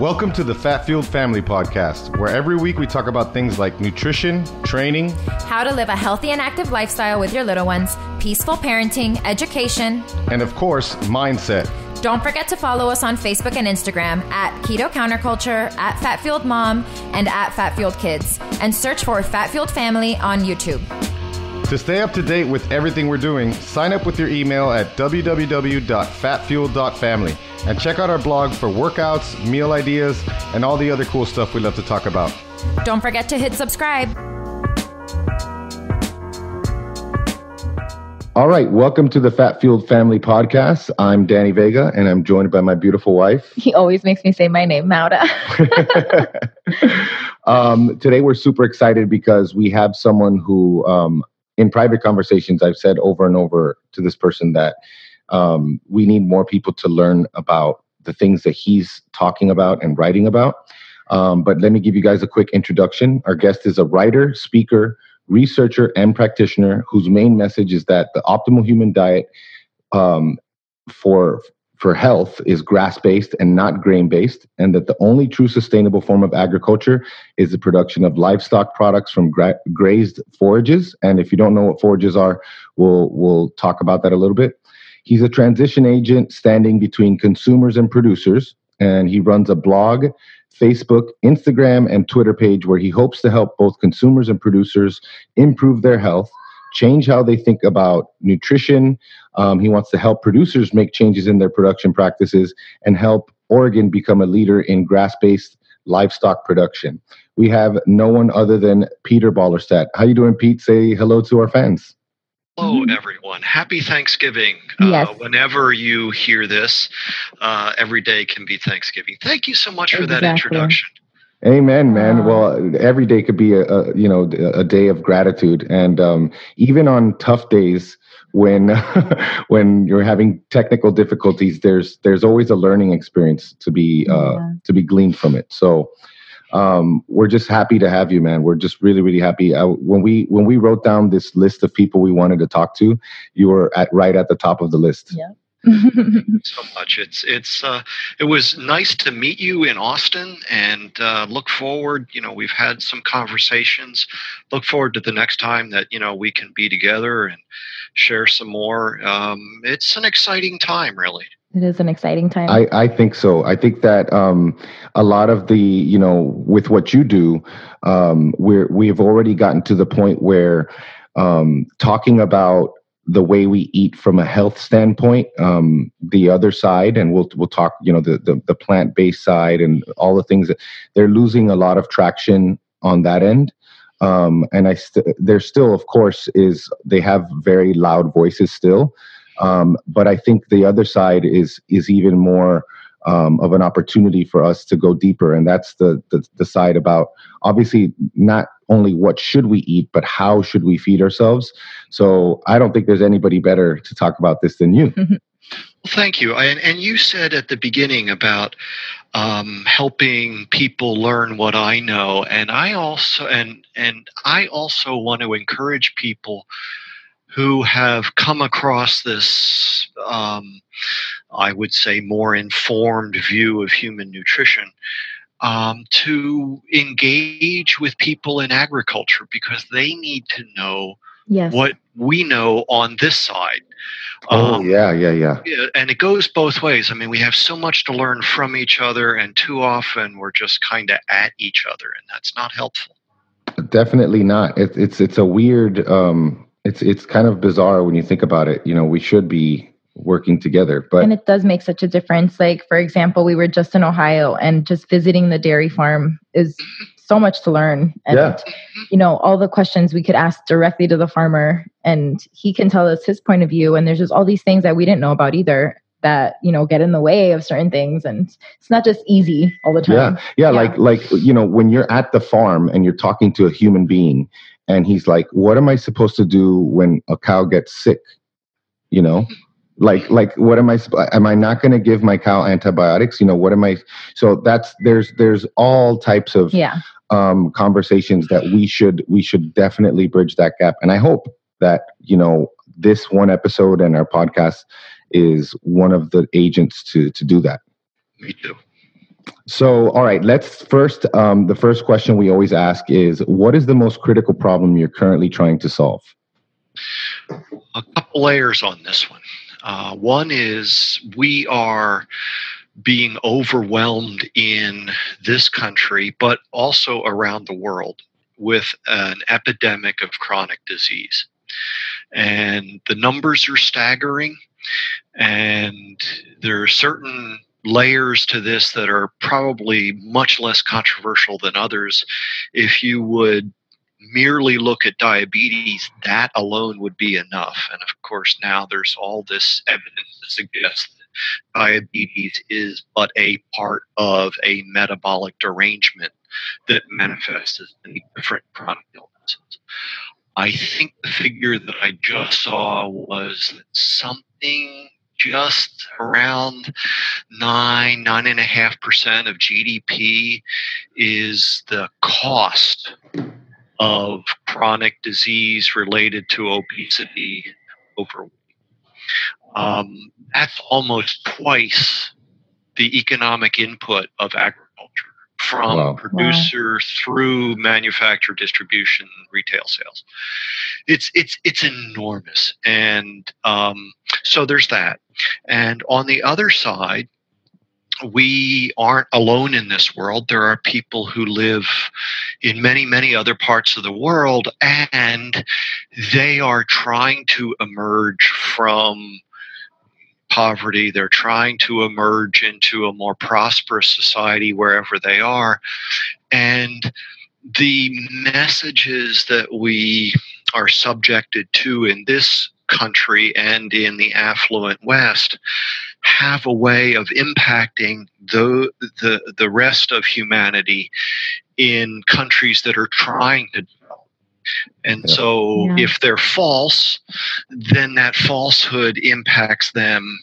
Welcome to the Fat Fueled Family Podcast, where every week we talk about things like nutrition, training, how to live a healthy and active lifestyle with your little ones, peaceful parenting, education, and of course, mindset. Don't forget to follow us on Facebook and Instagram at Keto Counterculture, at Fat Fueled Mom, and at Fat Fueled Kids, and search for Fat Fueled Family on YouTube. To stay up to date with everything we're doing, sign up with your email at www.fatfueled.family and check out our blog for workouts, meal ideas, and all the other cool stuff we love to talk about. Don't forget to hit subscribe. All right, welcome to the Fat Fueled Family Podcast. I'm Danny Vega, and I'm joined by my beautiful wife. He always makes me say my name, Maura. Today we're super excited because we have someone who, in private conversations, I've said over and over to this person that we need more people to learn about the things that he's talking about and writing about. But let me give you guys a quick introduction. Our guest is a writer, speaker, researcher, and practitioner whose main message is that the optimal human diet for health is grass-based and not grain-based, and that the only true sustainable form of agriculture is the production of livestock products from grazed forages. And if you don't know what forages are, we'll talk about that a little bit. He's a transition agent standing between consumers and producers, and he runs a blog, Facebook, Instagram, and Twitter page where he hopes to help both consumers and producers improve their health, change how they think about nutrition. He wants to help producers make changes in their production practices and help Oregon become a leader in grass-based livestock production. We have no one other than Peter Ballerstedt. How you doing, Pete? Say hello to our fans. Hello, everyone. Happy Thanksgiving. Yes. Whenever you hear this, every day can be Thanksgiving. Thank you so much for that introduction. Amen, man. Well, every day could be a day of gratitude, and even on tough days when when you're having technical difficulties, there's always a learning experience to be gleaned from it. So we're just happy to have you, man. We're just really, really happy. When we wrote down this list of people we wanted to talk to, you were right at the top of the list. Yeah. So much. It was nice to meet you in Austin, and look forward. We've had some conversations. Look forward to the next time that we can be together and share some more. It's an exciting time, really. It is an exciting time. I think so. I think that a lot of the, with what you do, we've already gotten to the point where talking about the way we eat from a health standpoint, the other side, and we'll talk, the plant-based side and all the things that they're losing a lot of traction on that end. And there still, of course, they have very loud voices still. But I think the other side is even more of an opportunity for us to go deeper. And that's the side about, obviously, not only what should we eat, but how should we feed ourselves. So I don't think there's anybody better to talk about this than you. Well, thank you. And you said at the beginning about helping people learn what I know. And I also want to encourage people who have come across this, I would say, more informed view of human nutrition, to engage with people in agriculture, because they need to know what we know on this side. Yeah. And it goes both ways. I mean, we have so much to learn from each other, and too often we're just kind of at each other, and that's not helpful. Definitely not. It's a weird. It's kind of bizarre when you think about it. We should be working together, but it does make such a difference. Like, for example, we were just in Ohio, and just visiting the dairy farm is so much to learn. And, all the questions we could ask directly to the farmer, and he can tell us his point of view. And there's just all these things that we didn't know about either that, get in the way of certain things. And it's not just easy all the time. Yeah. Like, when you're at the farm and you're talking to a human being, and he's like, what am I supposed to do when a cow gets sick? Like what am I not going to give my cow antibiotics? What am I? So there's all types of conversations that we should definitely bridge that gap. And I hope that, this one episode and our podcast is one of the agents to do that. Me too. So, all right, let's first, the first question we always ask is, what is the most critical problem you're currently trying to solve? A couple layers on this one. One is we are being overwhelmed in this country, but also around the world, with an epidemic of chronic disease. And the numbers are staggering, and there are certain layers to this that are probably much less controversial than others. If you would merely look at diabetes, that alone would be enough. And of course, now there's all this evidence that suggests that diabetes is but a part of a metabolic derangement that manifests as many different chronic illnesses. I think the figure that I just saw was that something just around 9.5% of GDP is the cost of chronic disease related to obesity, overweight. That's almost twice the economic input of agriculture, from producer through manufacture, distribution, retail sales. It's enormous, and so there's that. And on the other side, we aren't alone in this world. There are people who live in many, many other parts of the world, and they are trying to emerge from poverty. They're trying to emerge into a more prosperous society wherever they are. And the messages that we are subjected to in this country and in the affluent West have a way of impacting the rest of humanity in countries that are trying to develop. And so if they're false, then that falsehood impacts them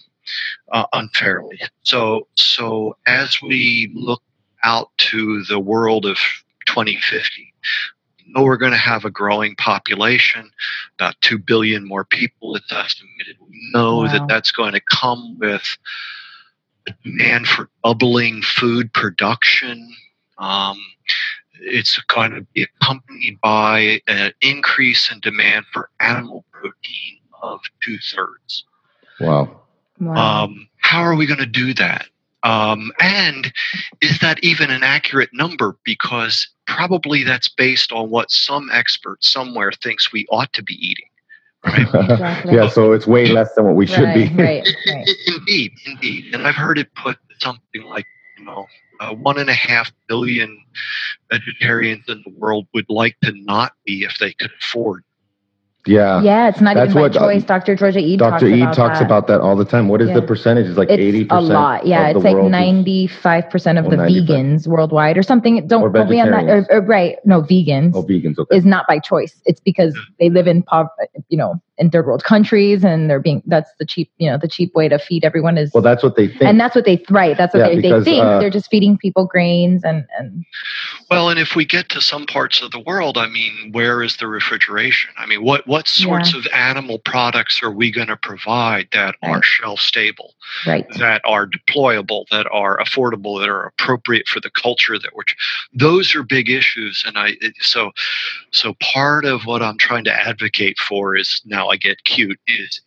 unfairly. So as we look out to the world of 2050, we're going to have a growing population, about 2 billion more people, it's estimated. We know that that's going to come with a demand for doubling food production. It's going to be accompanied by an increase in demand for animal protein of 2/3. Wow. How are we going to do that? And is that even an accurate number? Because probably that's based on what some expert somewhere thinks we ought to be eating. Right? Exactly. Yeah, so it's way less than what we should be. Right. Indeed. And I've heard it put something like, 1.5 billion vegetarians in the world would like to not be if they could afford. Yeah, it's not even by choice. Dr. Georgia Ede talks about that all the time. What is the percentage? It's like 80%. A lot. Yeah, it's like 95% of the vegans worldwide or something. Don't quote me on that. Right. No, vegans. Oh, vegans. Okay. Is not by choice. It's because they live in in third world countries, and that's the cheap way to feed everyone is. Well, that's what they think. And that's what they think. They think they're just feeding people grains and. Well, and if we get to some parts of the world, I mean, where is the refrigeration? I mean, what sorts of animal products are we going to provide that are shelf stable, that are deployable, that are affordable, that are appropriate for the culture those are big issues. And so part of what I'm trying to advocate for is, now I get cute, is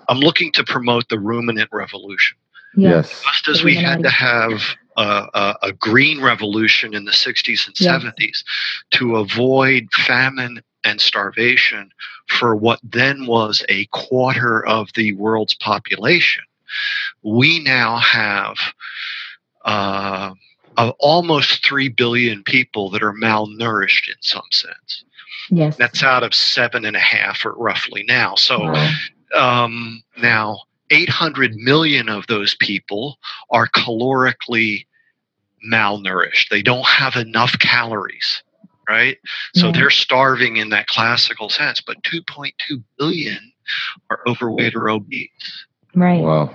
I'm looking to promote the ruminant revolution. Yes. Just as we had to have a green revolution in the 60s and 70s to avoid famine and starvation for what then was a quarter of the world's population, we now have almost 3 billion people that are malnourished in some sense. Yes. That's out of 7.5 or roughly now. So now 800 million of those people are calorically malnourished. They don't have enough calories, right? So they're starving in that classical sense, but 2.2 billion are overweight or obese. Right. Wow.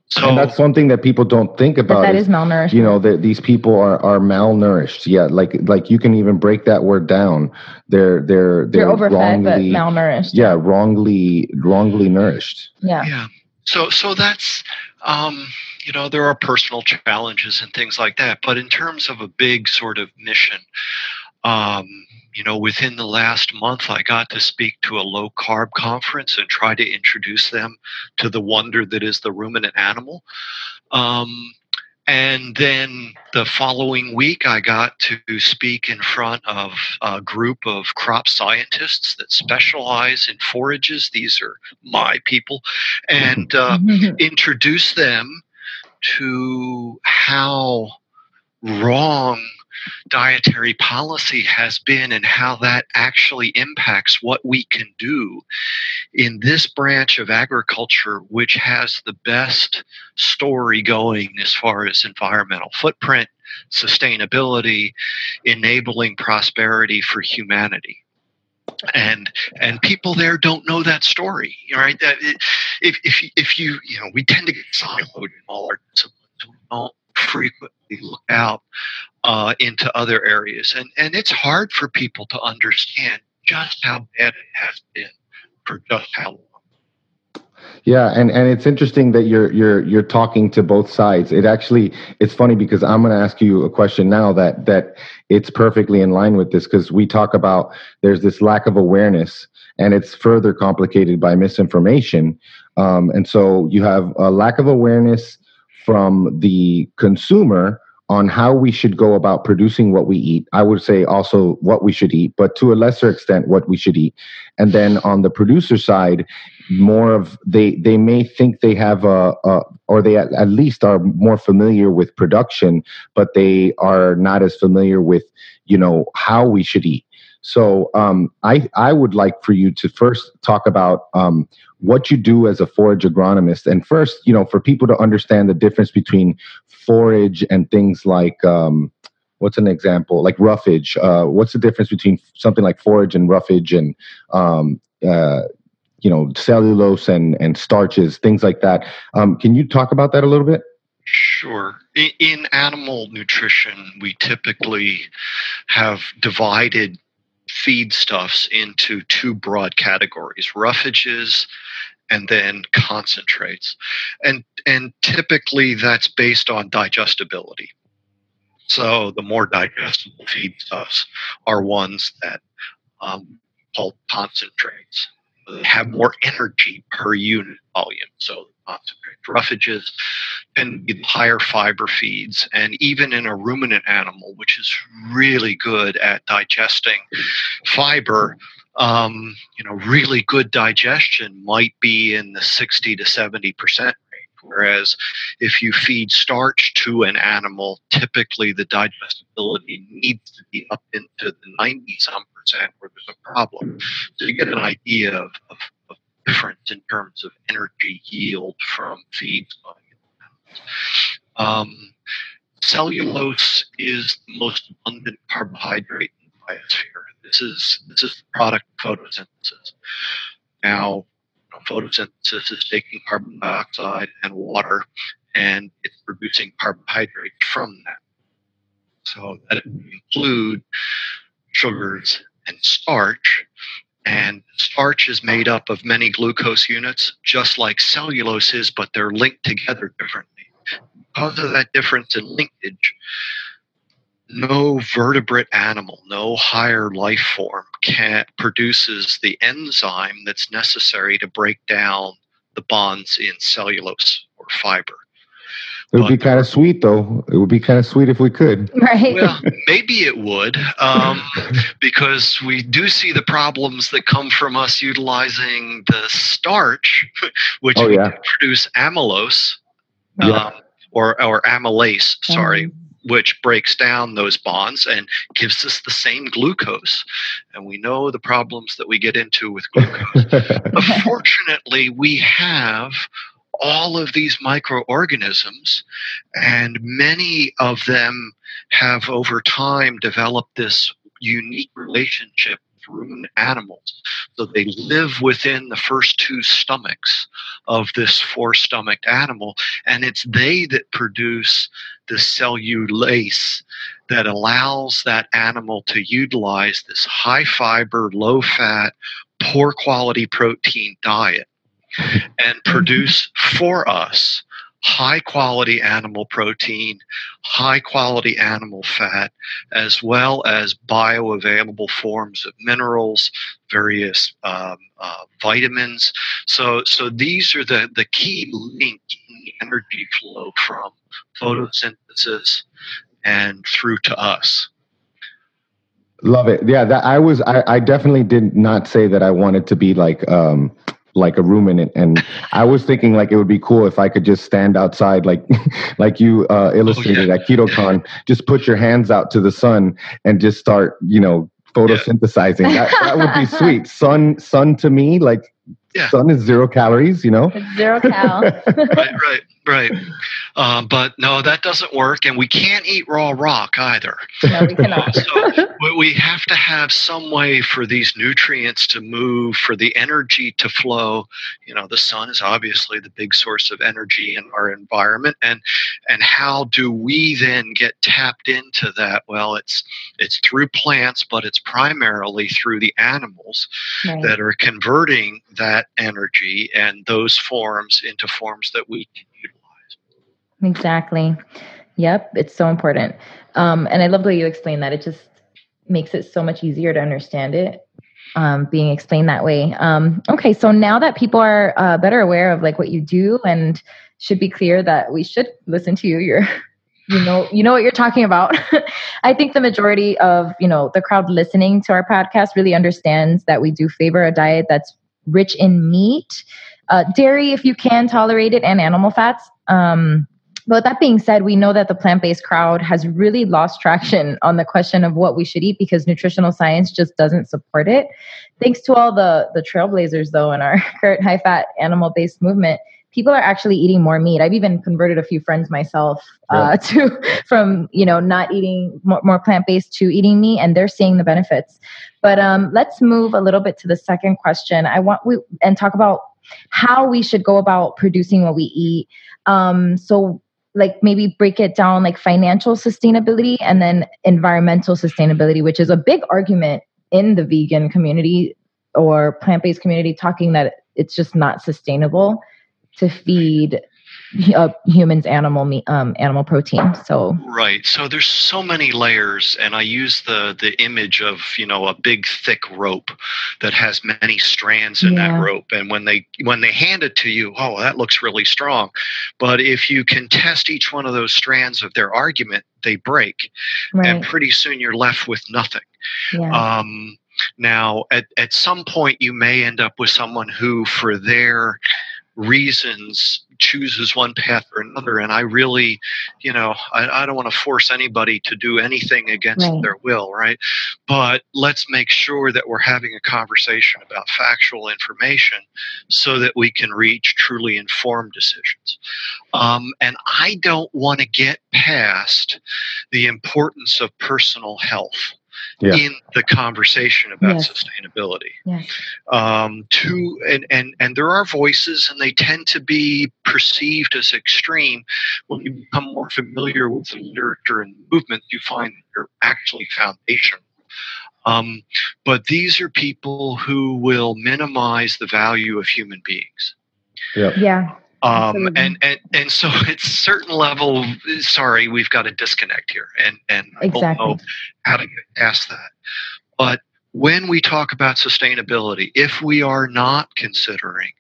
So, and that's something that people don't think about. That is malnourished. These people are malnourished. Yeah, like you can even break that word down. They're overfed but malnourished. Yeah, wrongly nourished. Yeah. So that's There are personal challenges and things like that. But in terms of a big sort of mission, within the last month, I got to speak to a low carb conference and try to introduce them to the wonder that is the ruminant animal. And then the following week, I got to speak in front of a group of crop scientists that specialize in forages. These are my people, and introduce them to how wrong dietary policy has been and how that actually impacts what we can do in this branch of agriculture, which has the best story going as far as environmental footprint, sustainability, enabling prosperity for humanity. And people there don't know that story, right? That if you we tend to get siloed in all our disciplines. We don't frequently look out into other areas, and it's hard for people to understand just how bad it has been for just how long. Yeah, and it's interesting that you're talking to both sides. It's funny because I'm going to ask you a question now that it's perfectly in line with this, because we talk about there's this lack of awareness, and it's further complicated by misinformation. And so you have a lack of awareness from the consumer on how we should go about producing what we eat. I would say also what we should eat, but to a lesser extent what we should eat. And then on the producer side, more of they may think they have or they at least are more familiar with production, but they are not as familiar with how we should eat. So I would like for you to first talk about what you do as a forage agronomist, and first, for people to understand the difference between forage and things like what's an example, like roughage. What's the difference between something like forage and roughage, and cellulose and starches, things like that. Can you talk about that a little bit? Sure. In animal nutrition, we typically have divided feedstuffs into two broad categories: roughages and then concentrates. And typically that's based on digestibility. So the more digestible feedstuffs are ones that called concentrates. They have more energy per unit volume. So concentrates. Roughages tend to be the higher fiber feeds, and even in a ruminant animal, which is really good at digesting fiber, really good digestion might be in the 60 to 70% range. Whereas if you feed starch to an animal, typically the digestibility needs to be up into the 90-some% where there's a problem. So you get an idea of difference in terms of energy yield from feeds. Cellulose is the most abundant carbohydrate in the biosphere. This is the product of photosynthesis. Now, photosynthesis is taking carbon dioxide and water, and it's producing carbohydrates from that. So that would include sugars and starch. And starch is made up of many glucose units, just like cellulose is, but they're linked together differently. Because of that difference in linkage, no vertebrate animal, no higher life form produces the enzyme that's necessary to break down the bonds in cellulose or fiber. It would be kind of sweet, though. It would be kind of sweet if we could. Right. Well, maybe it would, because we do see the problems that come from us utilizing the starch, which produce amylose, or amylase, sorry, which breaks down those bonds and gives us the same glucose. And we know the problems that we get into with glucose. But fortunately, we have all of these microorganisms, and many of them have over time developed this unique relationship with ruminant animals. So they live within the first two stomachs of this four-stomached animal, and it's they that produce the cellulase that allows that animal to utilize this high-fiber, low-fat, poor-quality protein diet and produce for us high quality animal protein, high quality animal fat, as well as bioavailable forms of minerals, various vitamins. So these are the key link in the energy flow from photosynthesis and through to us. Love it. Yeah, I definitely did not say that I wanted to be like a ruminant, and I was thinking like it would be cool if I could just stand outside like like you illustrated at KetoCon, just put your hands out to the sun and just start, photosynthesizing. That would be sweet. Sun to me, like sun is 0 calories, It's 0 cal. Right. But no, that doesn't work, and we can't eat raw rock either. No, we cannot. So we have to have some way for these nutrients to move, for the energy to flow. The sun is obviously the big source of energy in our environment, and how do we then get tapped into that? Well, it's through plants, but it's primarily through the animals that are converting that energy and those forms into forms that we can utilize. Exactly. Yep. It's so important. And I love the way you explain that. It just makes it so much easier to understand it, being explained that way. Okay. So now that people are better aware of like what you do, and should be clear that we should listen to you, you know what you're talking about. I think the majority of, the crowd listening to our podcast really understands that we do favor a diet that's rich in meat, dairy, if you can tolerate it, and animal fats. But that being said, we know that the plant-based crowd has really lost traction on the question of what we should eat because nutritional science just doesn't support it. Thanks to all the trailblazers, though, in our current high-fat animal-based movement, people are actually eating more meat. I've even converted a few friends myself from not eating more plant-based to eating meat, and they're seeing the benefits. But let's move a little bit to the second question. And talk about how we should go about producing what we eat. So like maybe break it down like financial sustainability and then environmental sustainability, which is a big argument in the vegan community or plant-based community, talking that it's just not sustainable to feed humans animal protein. So there's so many layers, and I use the image of a big thick rope that has many strands in that rope, and when they hand it to you, oh, that looks really strong, but if you can test each one of those strands of their argument, they break, and pretty soon you're left with nothing. Now at some point you may end up with someone who, for their reasons, chooses one path or another, and I really I don't want to force anybody to do anything against their will, right? But let's make sure that we're having a conversation about factual information so that we can reach truly informed decisions. And I don't want to get past the importance of personal health in the conversation about sustainability. And there are voices, and they tend to be perceived as extreme. When you become more familiar with the literature and movement, you find that they're actually foundational. But these are people who will minimize the value of human beings. And so at a certain level, sorry, we've got a disconnect here, and I don't know how to get past that. But when we talk about sustainability, if we are not considering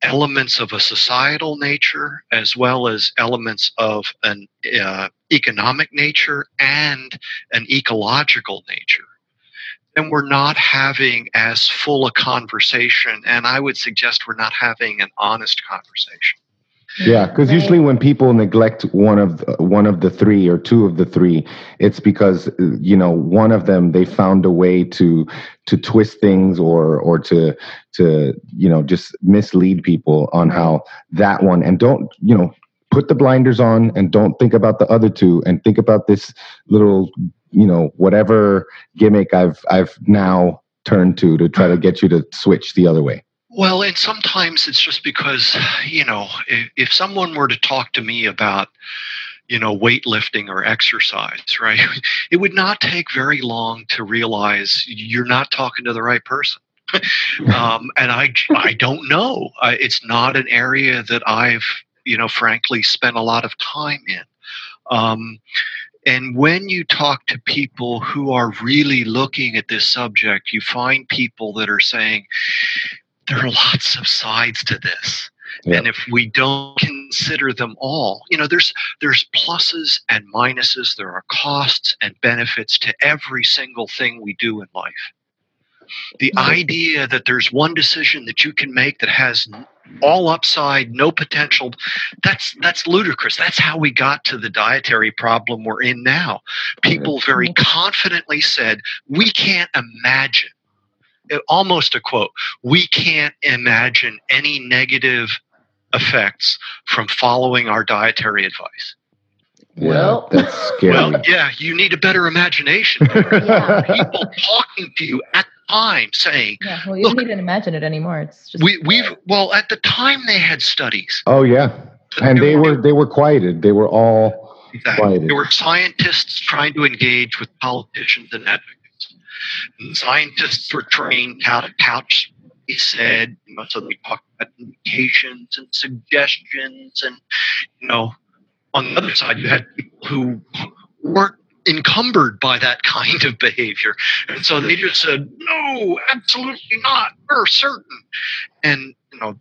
elements of a societal nature as well as elements of an economic nature and an ecological nature, then we're not having as full a conversation, and I would suggest we're not having an honest conversation. Yeah, because usually when people neglect one of the three or two of the three, it's because one of them, they found a way to twist things or to just mislead people on how that one, and don't put the blinders on and don't think about the other two and think about this little whatever gimmick I've now turned to try to get you to switch the other way. Well, and sometimes it's just because, if someone were to talk to me about, weightlifting or exercise, right, it would not take very long to realize you're not talking to the right person. And I don't know. It's not an area that I've frankly, spent a lot of time in. And when you talk to people who are really looking at this subject, you find people that are saying there are lots of sides to this. Yep. And if we don't consider them all, there's pluses and minuses. There are costs and benefits to every single thing we do in life. The idea that there's one decision that you can make that has all upside, no potential, that's ludicrous. That's how we got to the dietary problem we're in now. People very confidently said, we can't imagine, almost a quote, we can't imagine any negative effects from following our dietary advice. Well, that's scary. Well, yeah, you need a better imagination. Yeah. People talking to you at the time saying, yeah, well, you don't even imagine it anymore. It's just well, at the time they had studies. Oh yeah, and they were quieted. They were all quieted. There were scientists trying to engage with politicians and advocates. And scientists were trained how to couch. He said, so they talked about indications and suggestions, and on the other side, you had people who weren't encumbered by that kind of behavior. And so they just said, no, absolutely not. We're certain. And,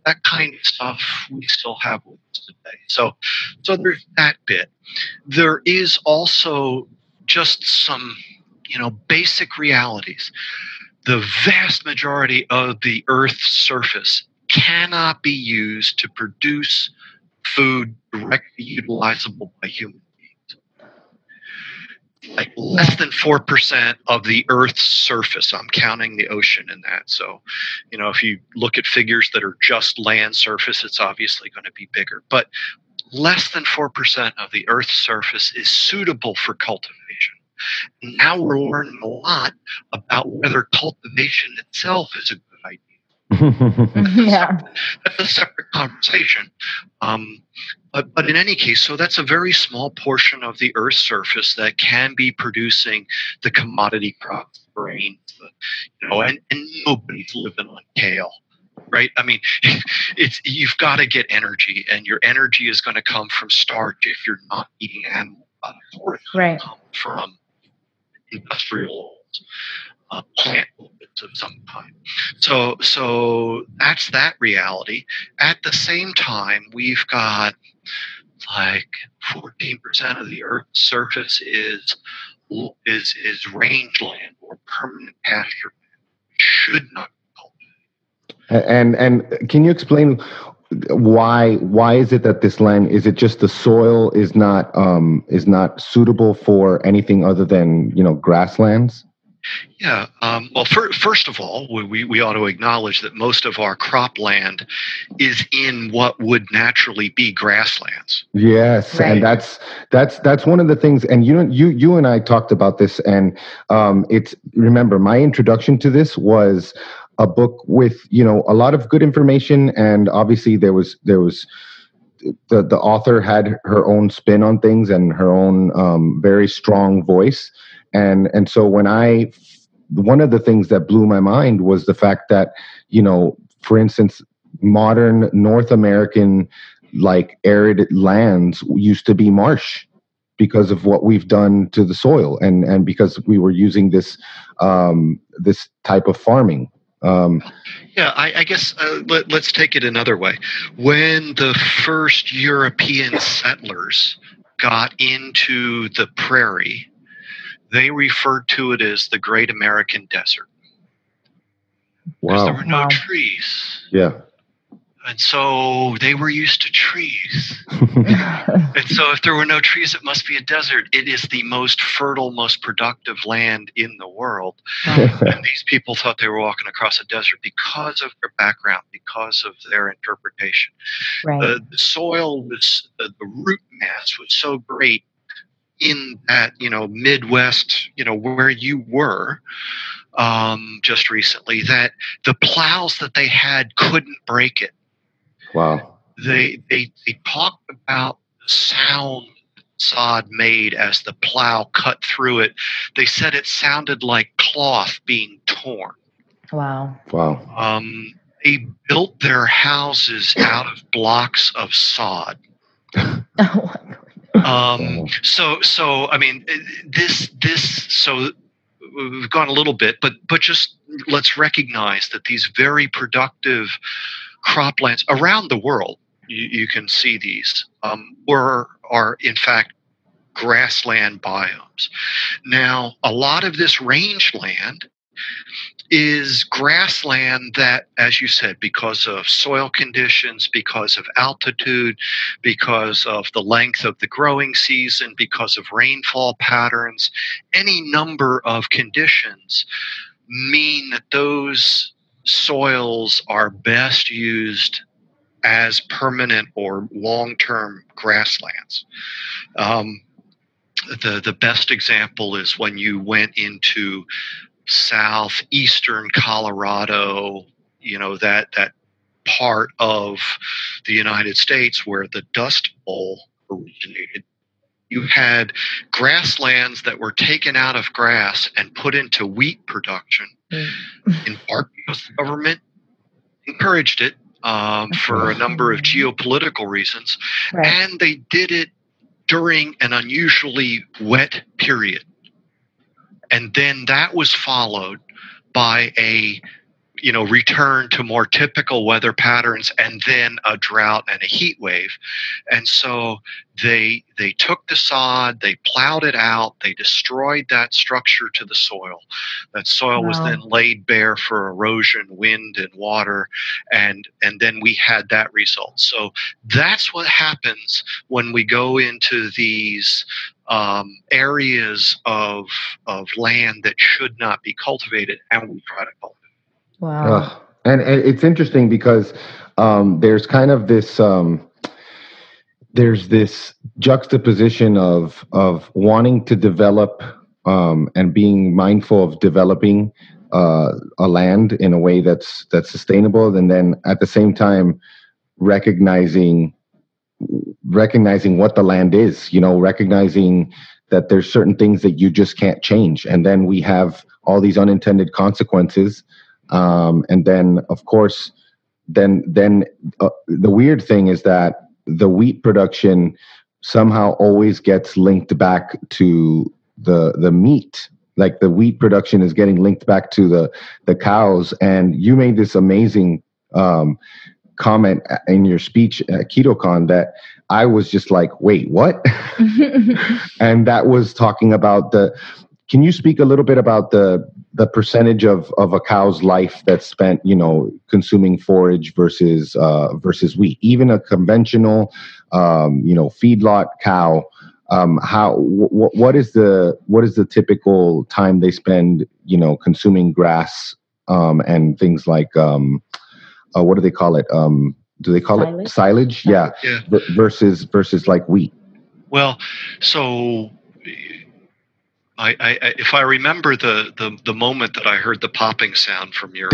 that kind of stuff we still have with us today. So there's that bit. There is also just some, basic realities. The vast majority of the Earth's surface cannot be used to produce food directly utilizable by human beings. Like less than 4% of the Earth's surface. I'm counting the ocean in that. So, if you look at figures that are just land surface, it's obviously going to be bigger. But less than 4% of the Earth's surface is suitable for cultivation. And now we're learning a lot about whether cultivation itself is a good idea. Yeah. That's a separate conversation. But in any case, so that's a very small portion of the Earth's surface that can be producing the commodity crops, grains, and nobody's living on kale, right? I mean, you've got to get energy, and your energy is going to come from starch if you're not eating animal products, or it's going to come from industrial plant of some kind. So that's that reality. At the same time, we've got like 14% of the Earth's surface is rangeland or permanent pasture land. Should not be cultivated. And can you explain why is it that this land, is it just the soil is not suitable for anything other than grasslands? Yeah. Well, first of all, we ought to acknowledge that most of our cropland is in what would naturally be grasslands. Yes, right. And that's one of the things. And you and I talked about this, and remember, my introduction to this was a book with a lot of good information, and obviously there was the author had her own spin on things and her own very strong voice. And so one of the things that blew my mind was the fact that, for instance, modern North American, arid lands used to be marsh because of what we've done to the soil and because we were using this type of farming. Yeah, I guess let's take it another way. When the first European settlers got into the prairie, they referred to it as the Great American Desert. Because there were no trees. Yeah. And so they were used to trees. And so if there were no trees, it must be a desert. It is the most fertile, most productive land in the world. And these people thought they were walking across a desert because of their background, because of their interpretation. Right. The soil was, the root mass was so great in that, Midwest, where you were just recently, that the plows that they had couldn't break it. Wow. They talked about the sound sod made as the plow cut through it. They said it sounded like cloth being torn. Wow. They built their houses out of blocks of sod. Oh my God. So I mean, so we've gone a little bit, but just let's recognize that these very productive croplands around the world, you can see these, are in fact grassland biomes. Now, a lot of this rangeland is grassland that, as you said, because of soil conditions, because of altitude, because of the length of the growing season, because of rainfall patterns, any number of conditions mean that those soils are best used as permanent or long-term grasslands. The best example is when you went into southeastern Colorado, that part of the United States where the Dust Bowl originated. You had grasslands that were taken out of grass and put into wheat production, in part because the government encouraged it for a number of geopolitical reasons, and they did it during an unusually wet period. And then that was followed by a return to more typical weather patterns, and then a drought and a heat wave. And so they took the sod, they plowed it out, they destroyed that structure to the soil. That soil was then laid bare for erosion, wind, and water, and then we had that result. So that's what happens when we go into these areas of land that should not be cultivated, and we try to cultivate. Wow. And it's interesting because there's kind of this there's this juxtaposition of wanting to develop and being mindful of developing a land in a way that's sustainable, and then at the same time recognizing what the land is, recognizing that there's certain things that you just can't change, and then we have all these unintended consequences. And then, of course, then the weird thing is that the wheat production somehow always gets linked back to the meat. Like the wheat production is getting linked back to the cows. And you made this amazing comment in your speech at KetoCon that I was just like, wait, what? And that was talking about can you speak a little bit about the percentage of a cow's life that's spent, consuming forage versus wheat? Even a conventional, feedlot cow, what is the typical time they spend, consuming grass and things like what do they call it? Do they call it silage? Yeah. Versus like wheat. Well, so I if I remember the moment that I heard the popping sound from your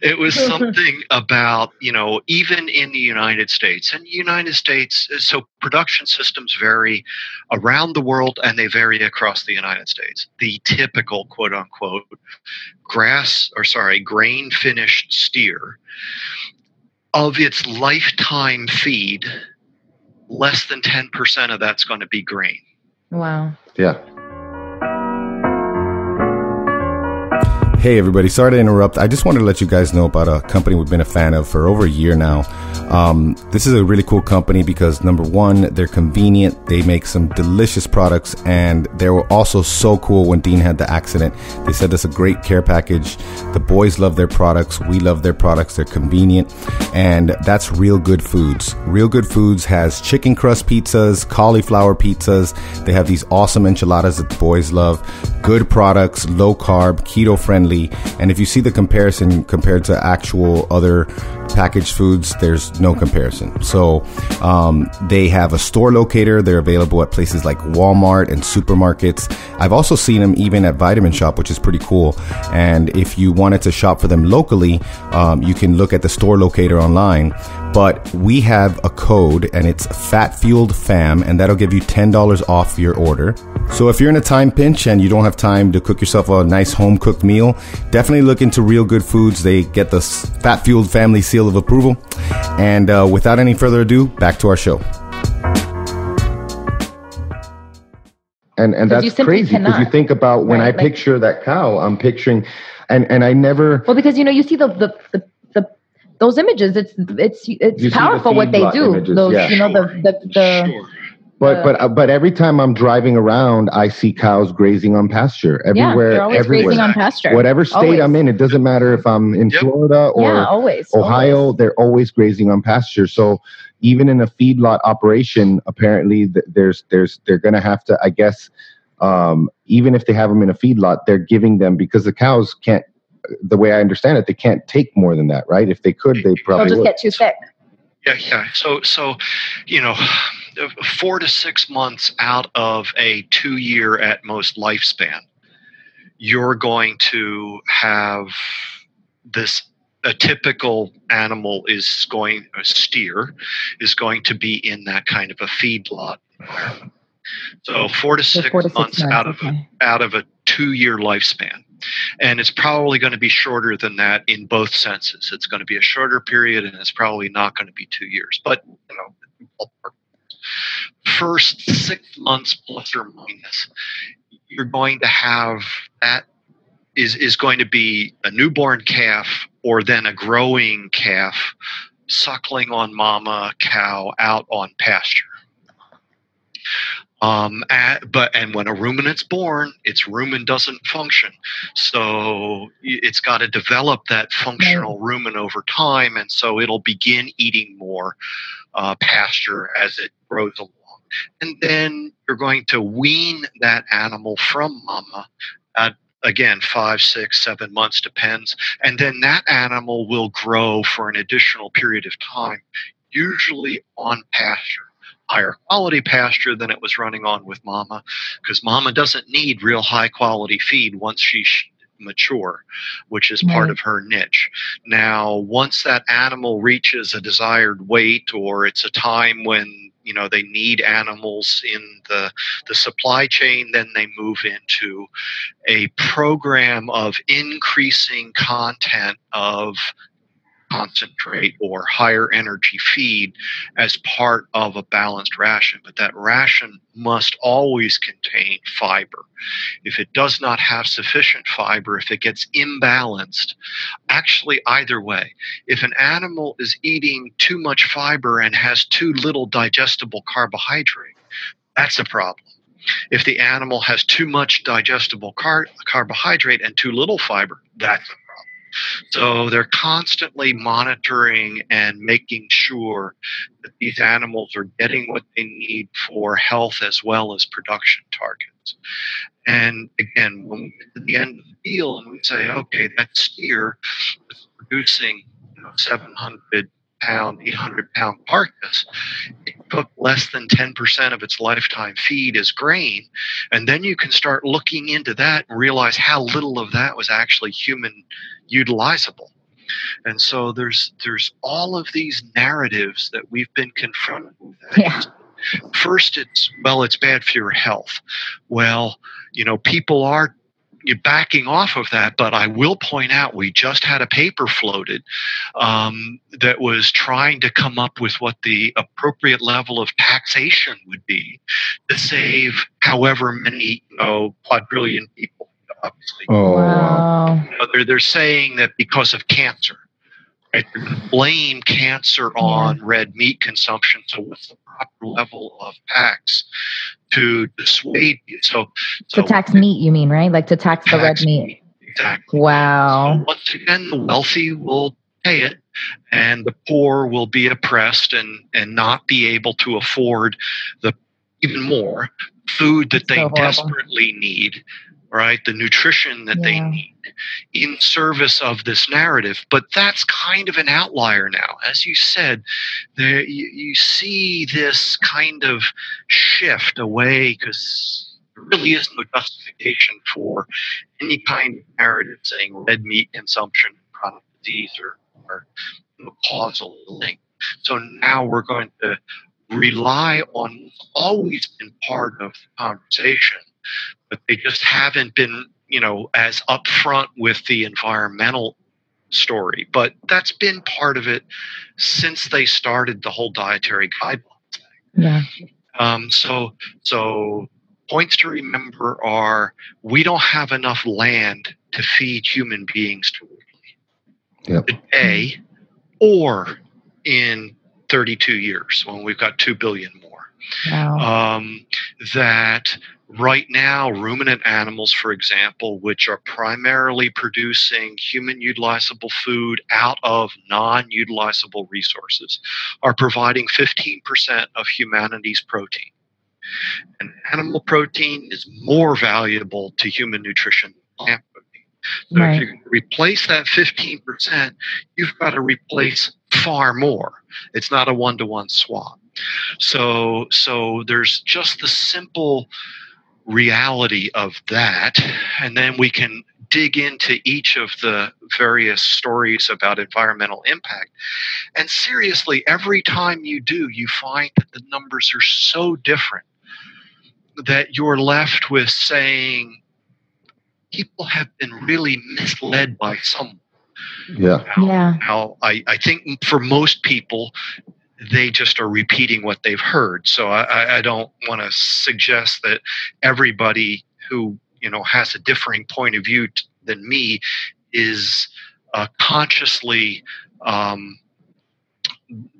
it was something about, even in the United States, so production systems vary around the world and they vary across the United States. The typical quote unquote grain finished steer, of its lifetime feed, less than 10% of that's going to be grain. Wow. Yeah. Hey everybody, sorry to interrupt. I just wanted to let you guys know about a company we've been a fan of for over a year now. This is a really cool company because number one, they're convenient. They make some delicious products, and they were also so cool when Dean had the accident. They said that's a great care package. The boys love their products. We love their products. They're convenient, and that's Real Good Foods. Real Good Foods has chicken crust pizzas, cauliflower pizzas. They have these awesome enchiladas that the boys love. Good products, low carb, keto friendly. And if you see the comparison compared to actual other packaged foods, there's no comparison. So they have a store locator. They're available at places like Walmart and supermarkets. I've also seen them even at Vitamin Shop, which is pretty cool. And if you wanted to shop for them locally, you can look at the store locator online. but we have a code and it's fatfueledfam, and that'll give you $10 off your order. So if you're in a time pinch and you don't have time to cook yourself a nice home cooked meal, definitely look into Real Good Foods. They get the Fat Fueled Family seal of approval. And without any further ado, back to our show. And that's crazy because you think about when I picture that cow, I'm picturing, and I never. Well, because you see those images. It's powerful what they do. Images, those Sure. But every time I'm driving around, I see cows grazing on pasture everywhere. They're always grazing on pasture. Whatever state I'm in, it doesn't matter if I'm in Florida or Ohio. They're always grazing on pasture. So even in a feedlot operation, apparently they're going to have to, I guess, even if they have them in a feedlot, they're giving them, because the cows can't. The way I understand it, they can't take more than that, right? If they could, they probably they'll just get too thick. Yeah. So 4 to 6 months out of a 2-year at most lifespan, you're going to have this. A typical animal a steer is going to be in that kind of a feedlot environment. So 4 to 6 months out of a 2-year lifespan. And it's probably going to be shorter than that in both senses. It's going to be a shorter period, and it's probably not going to be 2 years. But, first 6 months plus or minus, you're going to have that is going to be a newborn calf or then a growing calf suckling on mama cow out on pasture. And when a ruminant's born, its rumen doesn't function. So it's got to develop that functional rumen over time. And so it'll begin eating more pasture as it grows along. And then you're going to wean that animal from mama at, again, 5, 6, 7 months, depends. And then that animal will grow for an additional period of time, usually on pasture. Higher quality pasture than it was running on with mama, because mama doesn't need real high quality feed once she's mature, which is part of her niche. Now, once that animal reaches a desired weight, or it's a time when they need animals in the supply chain, then they move into a program of increasing content of concentrate or higher energy feed as part of a balanced ration. But that ration must always contain fiber. If it does not have sufficient fiber, if it gets imbalanced, actually either way, if an animal is eating too much fiber and has too little digestible carbohydrate, that's a problem. If the animal has too much digestible carbohydrate and too little fiber, that's a problem. So they're constantly monitoring and making sure that these animals are getting what they need for health as well as production targets. And again, when we get to the end of the deal and we say, okay, that steer is producing 700-pound, 800-pound carcass, it took less than 10% of its lifetime feed as grain. And then you can start looking into that and realize how little of that was actually human utilizable. And so there's all of these narratives that we've been confronted with. Yeah. First, it's bad for your health. Well, people are backing off of that, but I will point out we just had a paper floated that was trying to come up with what the appropriate level of taxation would be to save however many quadrillion people. Obviously. Oh, wow. They're saying that because of cancer, right? They're going to blame cancer on red meat consumption. So what's the proper level of tax to dissuade you? So to tax meat, you mean, right? Like to tax the red meat. Exactly. Wow. So once again, the wealthy will pay it, and the poor will be oppressed and not be able to afford the even more food that they desperately need. Right, the nutrition that they need in service of this narrative. But that's kind of an outlier now. As you said, you see this kind of shift away because there really is no justification for any kind of narrative saying red meat consumption and chronic disease are causal link. So now we're going to rely on what's always been part of the conversation, but they just haven't been, as upfront with the environmental story. But that's been part of it since they started the whole dietary guidelines thing. Yeah. So points to remember are we don't have enough land to feed human beings today or in 32 years when we've got 2 billion more. Wow. That right now, ruminant animals, for example, which are primarily producing human utilizable food out of non-utilizable resources, are providing 15% of humanity's protein. And animal protein is more valuable to human nutrition than plant protein. So if you replace that 15%, you've got to replace far more. It's not a one-to-one swap. So there's just the simple reality of that, and then we can dig into each of the various stories about environmental impact. And seriously, every time you do, you find that the numbers are so different that you're left with saying people have been really misled by someone. Now, I think for most people, they just are repeating what they've heard. So I don't want to suggest that everybody who has a differing point of view than me is consciously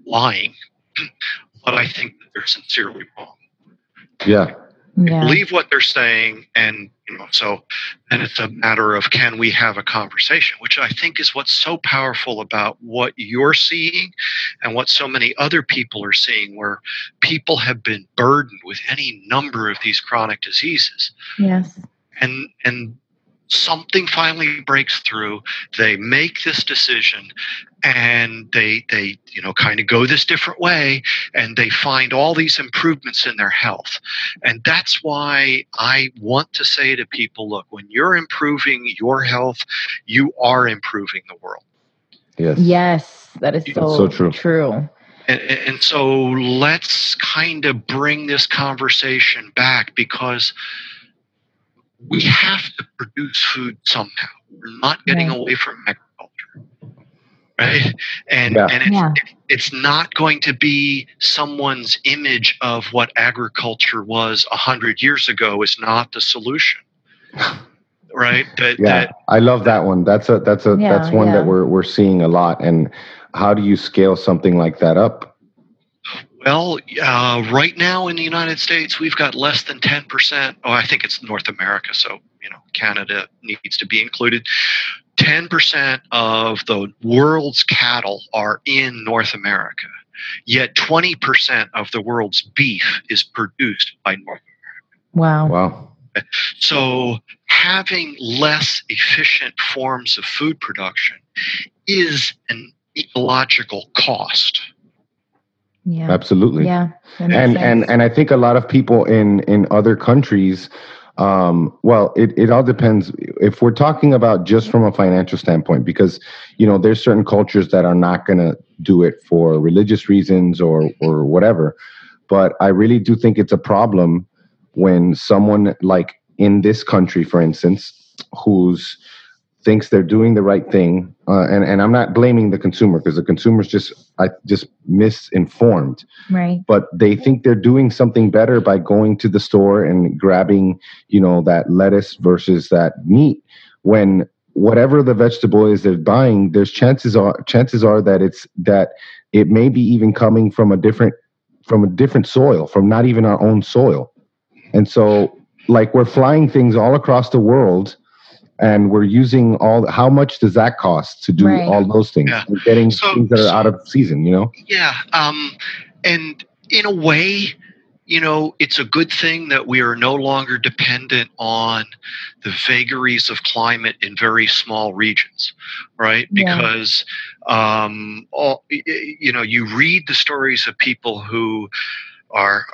lying, but I think that they're sincerely wrong. Yeah. Believe what they're saying, and so then it's a matter of can we have a conversation, which I think is what's so powerful about what you're seeing and what so many other people are seeing, where people have been burdened with any number of these chronic diseases. Yes. And something finally breaks through. They make this decision, and they kind of go this different way, and they find all these improvements in their health. And that's why I want to say to people, look, when you're improving your health, you are improving the world. Yes, that is so true. And so let's kind of bring this conversation back, because we have to produce food somehow. We're not getting away from agriculture, right? And it's not going to be someone's image of what agriculture was 100 years ago is not the solution, right? I love that one. That's one that we're seeing a lot. And how do you scale something like that up? Well, right now in the United States, we've got less than 10%. Oh, I think it's North America, so Canada needs to be included. 10% of the world's cattle are in North America, yet 20% of the world's beef is produced by North America. Wow. So having less efficient forms of food production is an ecological cost. Yeah. Absolutely. Yeah. And I think a lot of people in other countries, it all depends if we're talking about just from a financial standpoint, because, there's certain cultures that are not going to do it for religious reasons or whatever. But I really do think it's a problem when someone like in this country, for instance, who's thinks they're doing the right thing, and I'm not blaming the consumer, because the consumer's just misinformed. Right. But they think they're doing something better by going to the store and grabbing, that lettuce versus that meat. When whatever the vegetable is they're buying, there's chances are that it may be even coming from a different soil, from not even our own soil. And so, like, we're flying things all across the world, and we're using how much does that cost to do all those things? Yeah. We're getting things that are out of season, Yeah. And in a way, it's a good thing that we are no longer dependent on the vagaries of climate in very small regions, right? Because, you read the stories of people who are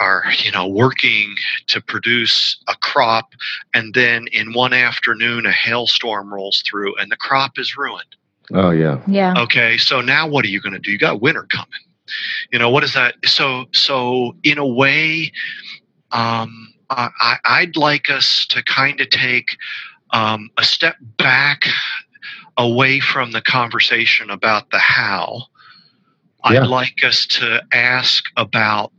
working to produce a crop, and then in one afternoon a hailstorm rolls through and the crop is ruined. Oh yeah. Yeah. Okay, so now what are you going to do? You got winter coming. What is that? So in a way, I'd like us to kind of take a step back away from the conversation about the how. Yeah. I'd like us to ask about,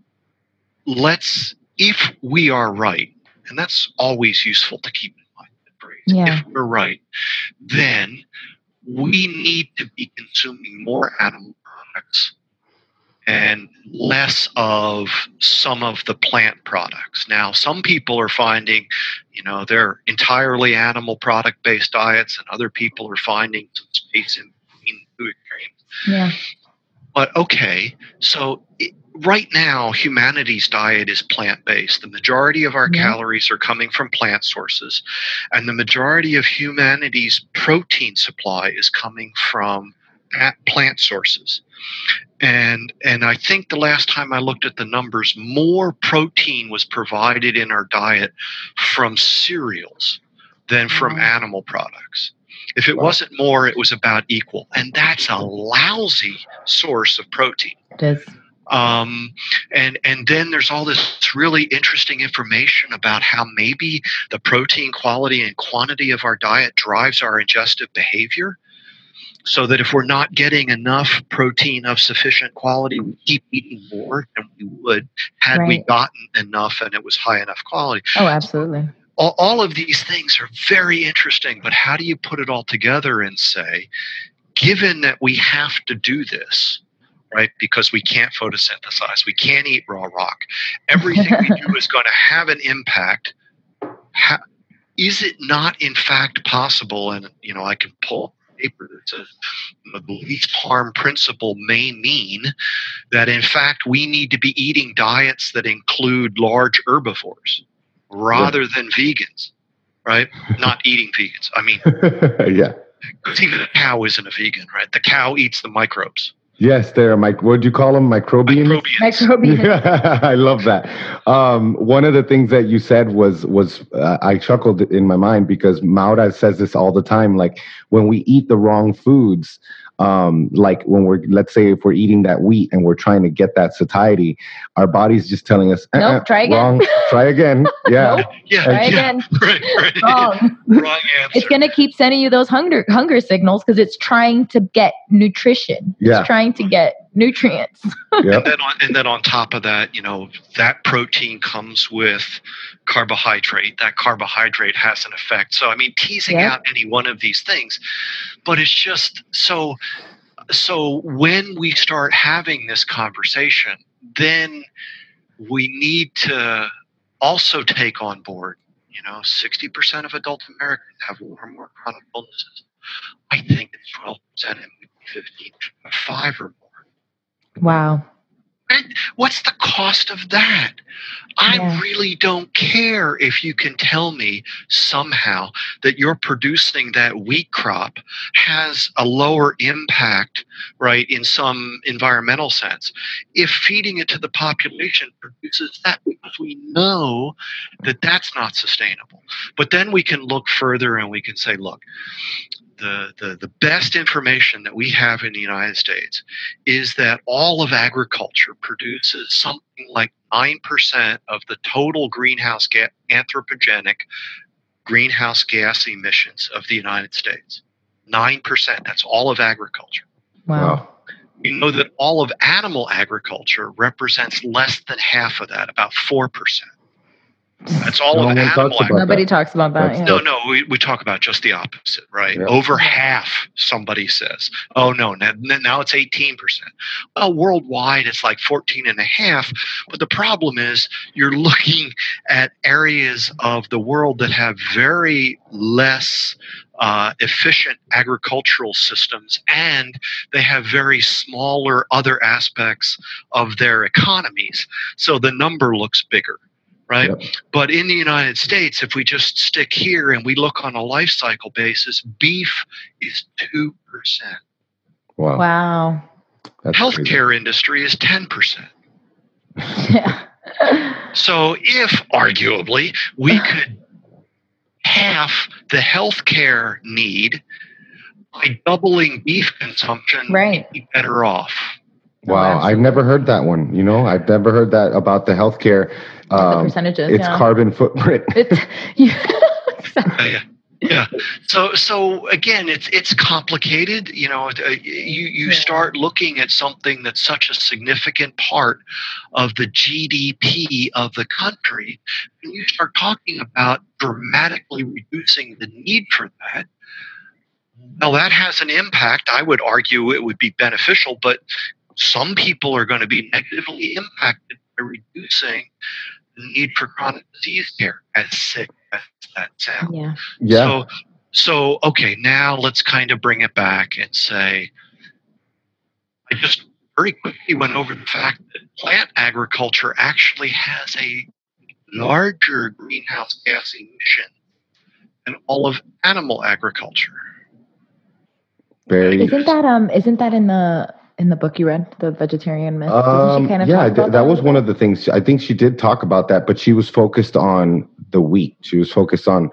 if we are right, and that's always useful to keep in mind. Yeah. If we're right, then we need to be consuming more animal products and less of some of the plant products. Now, some people are finding, they're entirely animal product-based diets, and other people are finding some space in between two extremes. Yeah. But okay, so right now, humanity's diet is plant-based. The majority of our calories are coming from plant sources, and the majority of humanity's protein supply is coming from plant sources. And I think the last time I looked at the numbers, more protein was provided in our diet from cereals than from animal products. If it wasn't more, it was about equal. And that's a lousy source of protein. It is. And then there's all this really interesting information about how maybe the protein quality and quantity of our diet drives our ingestive behavior. So that if we're not getting enough protein of sufficient quality, we keep eating more than we would had we gotten enough and it was high enough quality. Oh, absolutely. All of these things are very interesting, but how do you put it all together and say, given that we have to do this, right, because we can't photosynthesize, we can't eat raw rock, everything we do is going to have an impact. Is it not in fact possible, and I can pull paper that says the least harm principle may mean that in fact we need to be eating diets that include large herbivores rather than vegans, right? Not eating vegans. I mean, because even a cow isn't a vegan, right? The cow eats the microbes. Yes, they're what do you call them? Microbians? Microbians. I love that. One of the things that you said was I chuckled in my mind because Maura says this all the time. Like when we eat the wrong foods, like when let's say if we're eating that wheat and we're trying to get that satiety, our body's just telling us, nope, try again. Wrong, try again. Yeah. Nope, try again. Right. Wrong. Wrong answer. It's going to keep sending you those hunger signals because it's trying to get nutrition. Yeah. It's trying to get nutrients. Yep. And then on top of that, that protein comes with carbohydrate. That carbohydrate has an effect. So, I mean, teasing out any one of these things, but it's just so when we start having this conversation, then we need to also take on board, 60% of adult Americans have one or more chronic illnesses. I think it's 12% and maybe 15, 5 or more. Wow. What's the cost of that? I really don't care if you can tell me somehow that you're producing that wheat crop has a lower impact, right, in some environmental sense. If feeding it to the population produces that, because we know that that's not sustainable. But then we can look further and we can say, look, the best information that we have in the United States is that all of agriculture produces something like 9% of the total anthropogenic greenhouse gas emissions of the United States. 9%. That's all of agriculture. Wow. You know that all of animal agriculture represents less than half of that, about 4%. That's all of animal agriculture. Nobody talks about that. No, we talk about just the opposite, right? Yep. Over half, somebody says. Oh, no, now it's 18%. Well, worldwide, it's like 14.5%. But the problem is you're looking at areas of the world that have very less efficient agricultural systems, and they have very smaller other aspects of their economies. So the number looks bigger. Right. Yep. But in the United States, if we just stick here and we look on a life cycle basis, beef is 2%. Wow. Healthcare industry is 10%. Yeah. So if arguably we could half the healthcare need by doubling beef consumption, we'd be better off. Wow, I've never heard that one. I've never heard that about the healthcare. The percentages. It's carbon footprint. Exactly. Yeah. So again, it's complicated. You start looking at something that's such a significant part of the GDP of the country, and you start talking about dramatically reducing the need for that. Well, that has an impact. I would argue it would be beneficial, but some people are going to be negatively impacted by reducing the need for chronic disease care, as sick as that sounds. Yeah. So okay, now let's kind of bring it back and say, I just very quickly went over the fact that plant agriculture actually has a larger greenhouse gas emission than all of animal agriculture. Isn't that in the book you read, The Vegetarian Myth? Doesn't she kind of talk about that was one of the things. I think she did talk about that, but she was focused on the wheat. She was focused on,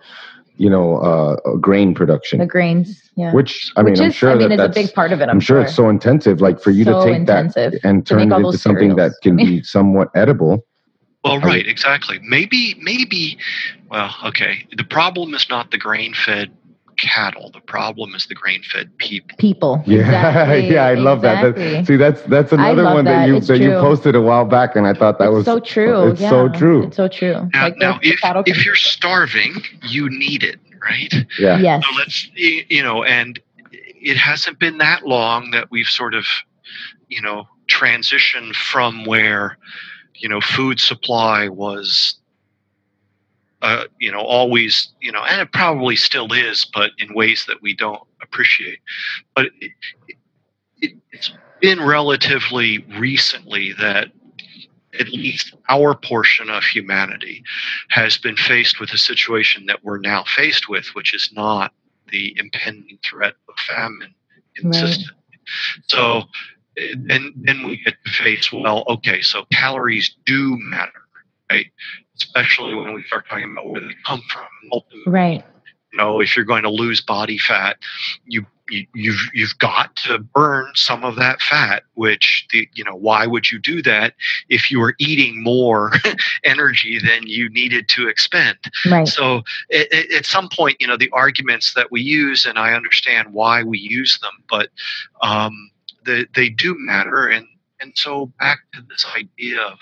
grain production. The grains, yeah. Which I'm sure is a big part of it. I'm sure it's so intensive, like for you to take that and turn it into something that can be somewhat edible. Well, right, exactly. Maybe. Well, okay. The problem is not the grain-fed cattle. The problem is the grain-fed people. Yeah, exactly. Yeah, I love that. That's another one that you posted a while back, and I thought that was so true. It's so true. It's so true. Now, if you're starving, you need it, right? Yeah. Yes. So let's and it hasn't been that long that we've sort of transitioned from where food supply was. Always, and it probably still is, but in ways that we don't appreciate. But it's been relatively recently that at least our portion of humanity has been faced with a situation that we're now faced with, which is not the impending threat of famine consistently. Right. So, and then we get to face, so calories do matter. Right? Especially when we start talking about where they come from. Ultimately, right. If you're going to lose body fat, you've got to burn some of that fat. Which why would you do that if you were eating more energy than you needed to expend? Right. So at some point, the arguments that we use, and I understand why we use them, but they do matter. And so back to this idea of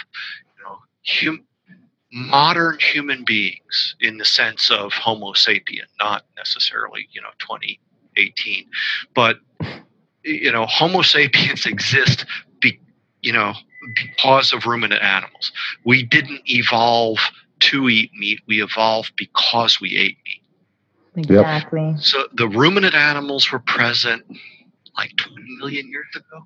modern human beings in the sense of Homo sapien, not necessarily 2018, but Homo sapiens exist because of ruminant animals. We didn't evolve to eat meat; we evolved because we ate meat. Exactly. Yep. So the ruminant animals were present like 20 million years ago.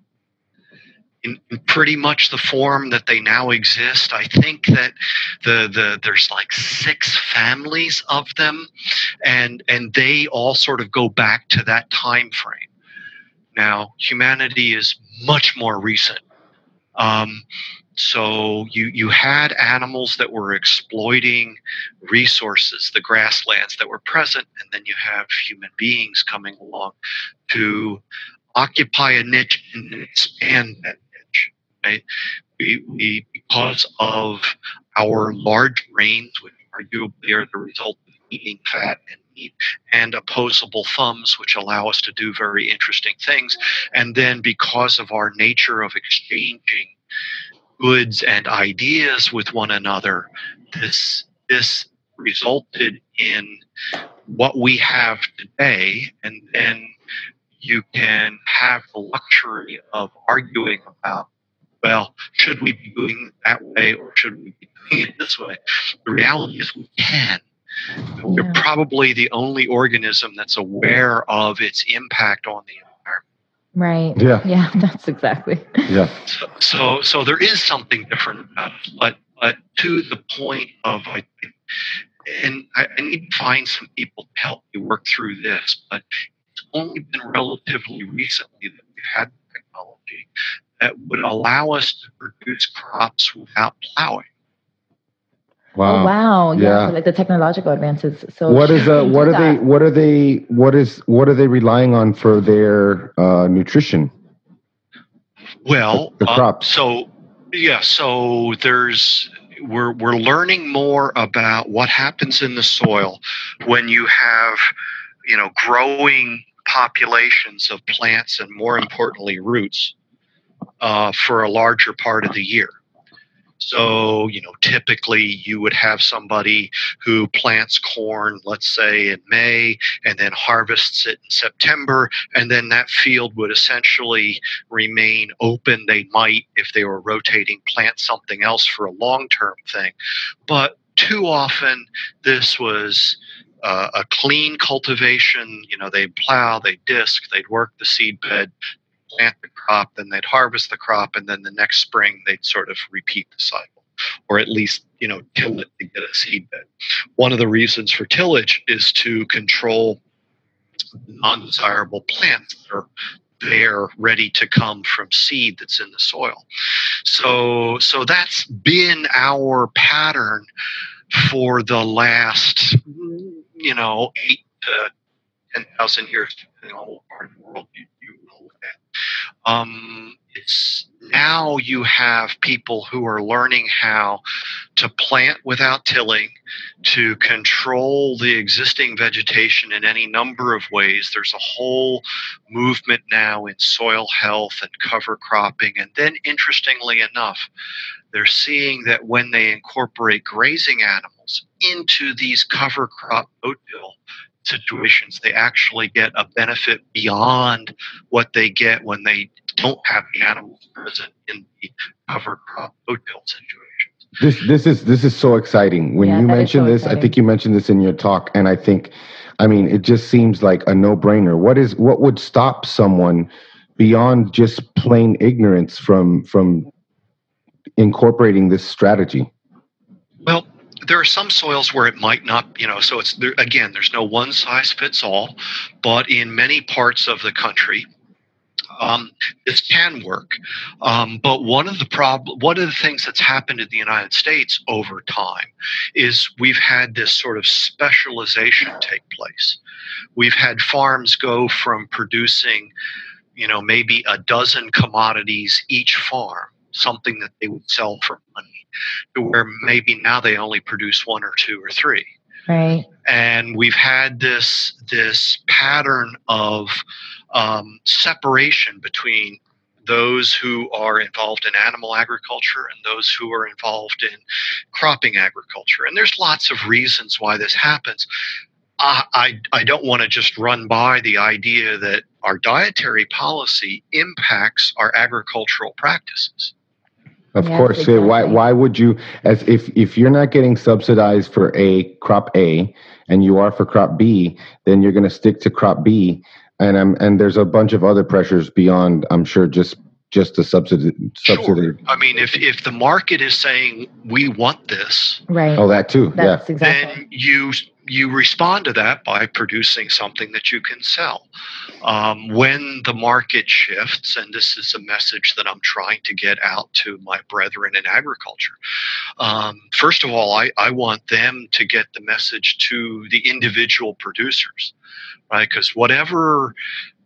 In pretty much the form that they now exist. I think that there's like 6 families of them, and they all sort of go back to that time frame. Now, humanity is much more recent. So you had animals that were exploiting resources, the grasslands that were present, and then you have human beings coming along to occupy a niche and expand that. Right? We because of our large brains, which arguably are the result of eating fat and meat, and opposable thumbs, which allow us to do very interesting things, and then because of our nature of exchanging goods and ideas with one another, this resulted in what we have today, and then you can have the luxury of arguing about, should we be doing it that way or should we be doing it this way? The reality is we can. We're probably the only organism that's aware of its impact on the environment. Right. Yeah, that's exactly. Yeah. So there is something different about it. But to the point of, I need to find some people to help me work through this, but it's only been relatively recently that we've had technology that would allow us to produce crops without plowing. Wow. Oh, wow. Yeah. So like the technological advances. So what are they relying on for their nutrition? Well, the crops. So we're learning more about what happens in the soil when you have, growing populations of plants and, more importantly, roots for a larger part of the year. So, typically you would have somebody who plants corn, let's say in May, and then harvests it in September, and then that field would essentially remain open. They might, if they were rotating, plant something else for a long-term thing. But too often this was a clean cultivation. They'd plow, they'd disc, they'd work the seed bed, plant the crop, then they'd harvest the crop, and then the next spring they'd sort of repeat the cycle, or at least till it to get a seed bed. One of the reasons for tillage is to control non-desirable plants that are there ready to come from seed that's in the soil. So that's been our pattern for the last 8 to 10,000 years, depending on what part of the world you look at. It's now you have people who are learning how to plant without tilling, to control the existing vegetation in any number of ways. There's a whole movement now in soil health and cover cropping. And then, interestingly enough, they're seeing that when they incorporate grazing animals into these cover crop no-till situations, they actually get a benefit beyond what they get when they don't have the animals present in the cover crop no-till situations. This is so exciting. When you mentioned this, I think you mentioned this in your talk, and it just seems like a no-brainer. What would stop someone beyond just plain ignorance from incorporating this strategy? Well, there are some soils where it might not, so it's there, again, there's no one size fits all, but in many parts of the country, this can work. But one of the things that's happened in the United States over time is we've had this sort of specialization take place. We've had farms go from producing, maybe a dozen commodities each farm, something that they would sell for money, to where maybe now they only produce 1 or 2 or 3. Right. And we've had this pattern of separation between those who are involved in animal agriculture and those who are involved in cropping agriculture. And there's lots of reasons why this happens. I don't want to just run by the idea that our dietary policy impacts our agricultural practices. Of course. Exactly. Why would you, as if you're not getting subsidized for crop A and you are for crop B, then you're going to stick to crop B, and there's a bunch of other pressures beyond, I'm sure, just the subsidy. Sure. I mean, if the market is saying we want this, right? Oh, that too. That's yeah. Exactly. Then you respond to that by producing something that you can sell. When the market shifts, and this is a message that I'm trying to get out to my brethren in agriculture, first of all, I want them to get the message to the individual producers, right? Because whatever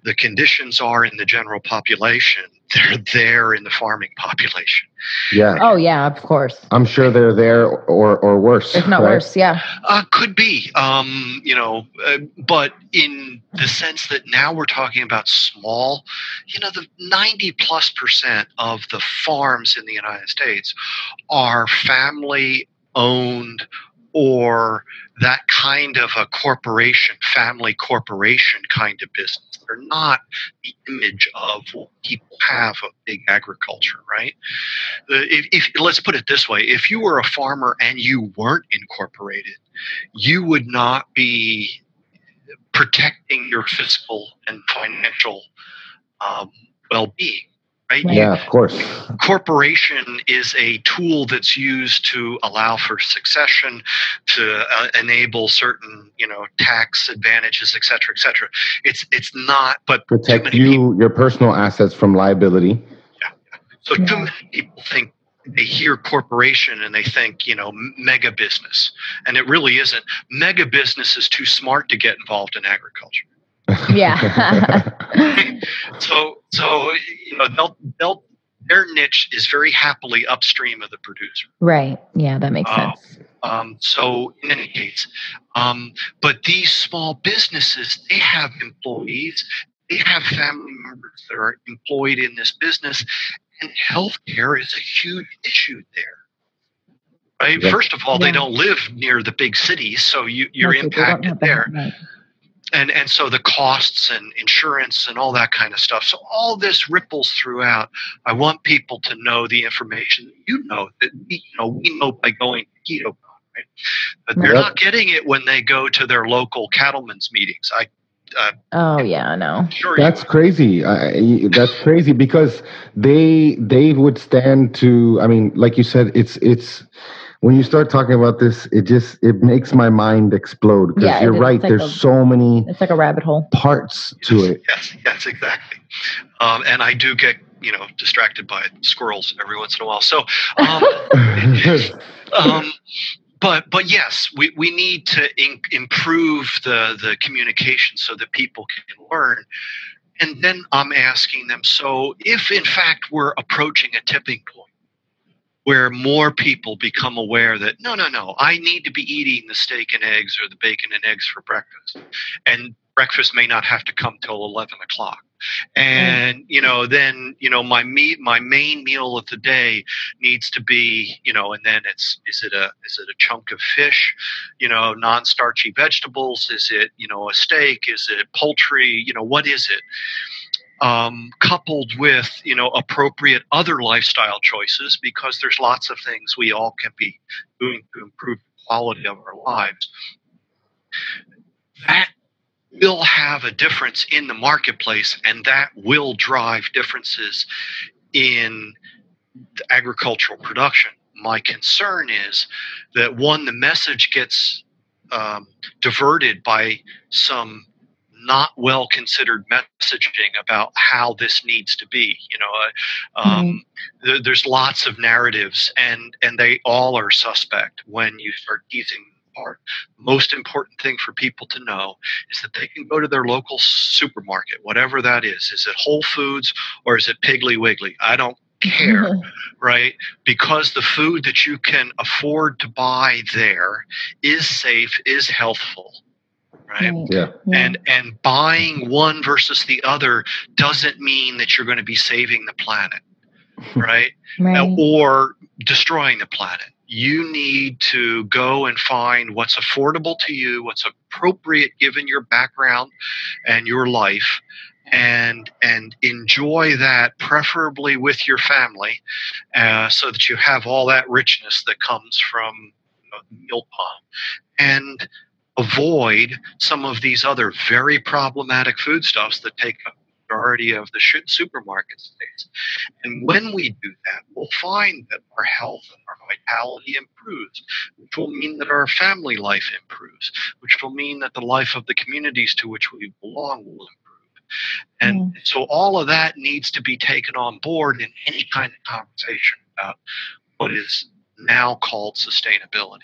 the conditions are in the general population, they're there in the farming population. Yeah. Oh, yeah, of course. I'm sure they're there or worse. If not worse, yeah. Could be, but in the sense that now we're talking about small, the 90+% of the farms in the United States are family owned, or that kind of a corporation, family corporation kind of business. They're not the image of what people have of big agriculture, right? If let's put it this way, if you were a farmer and you weren't incorporated, you would not be protecting your fiscal and financial well-being. Right? Yeah, of course. Corporation is a tool that's used to allow for succession, to enable certain, tax advantages, et cetera, et cetera. It's not, but protect your personal assets from liability. Yeah. So too many people think, they hear corporation and they think, mega business, and it really isn't. Mega business is too smart to get involved in agriculture. Yeah. So they'll their niche is very happily upstream of the producer. Right. Yeah, that makes sense. So in any case, but these small businesses, they have employees, they have family members that are employed in this business, and healthcare is a huge issue there. Right? Yeah. First of all, they don't live near the big cities, so you're impacted there. Right. And so the costs and insurance and all that kind of stuff. So all this ripples throughout. I want people to know the information that we know by going to keto, right? But they're not getting it when they go to their local cattlemen's meetings. I know. Sure, that's crazy. That's crazy because they would stand to. I mean, like you said, it's. When you start talking about this, it makes my mind explode because you're right. There's so many. It's like a rabbit hole. Parts to it. Yes, exactly. And I do get distracted by squirrels every once in a while. So, but yes, we need to improve the communication so that people can learn. And then I'm asking them, so if in fact we're approaching a tipping point, where more people become aware that, no, I need to be eating the steak and eggs or the bacon and eggs for breakfast. And breakfast may not have to come till 11 o'clock. And, then, my main meal of the day needs to be, and then is it a chunk of fish, non-starchy vegetables? Is it, a steak? Is it poultry? What is it? Coupled with, appropriate other lifestyle choices, because there's lots of things we all can be doing to improve the quality of our lives. That will have a difference in the marketplace, and that will drive differences in the agricultural production. My concern is that, one, the message gets diverted by some not well considered messaging about how this needs to be. There's lots of narratives, and they all are suspect when you start teasing them apart. The most important thing for people to know is that they can go to their local supermarket, whatever that is. Is it Whole Foods or is it Piggly Wiggly? I don't care, right? Because the food that you can afford to buy there is safe, is healthful. Right. Yeah. And buying one versus the other doesn't mean that you're going to be saving the planet, right? Or destroying the planet. You need to go and find what's affordable to you, what's appropriate given your background and your life, and enjoy that, preferably with your family, so that you have all that richness that comes from the meal pot. And avoid some of these other very problematic foodstuffs that take up the majority of the supermarket space. And when we do that, we'll find that our health and our vitality improves, which will mean that our family life improves, which will mean that the life of the communities to which we belong will improve. And so all of that needs to be taken on board in any kind of conversation about what is now called sustainability.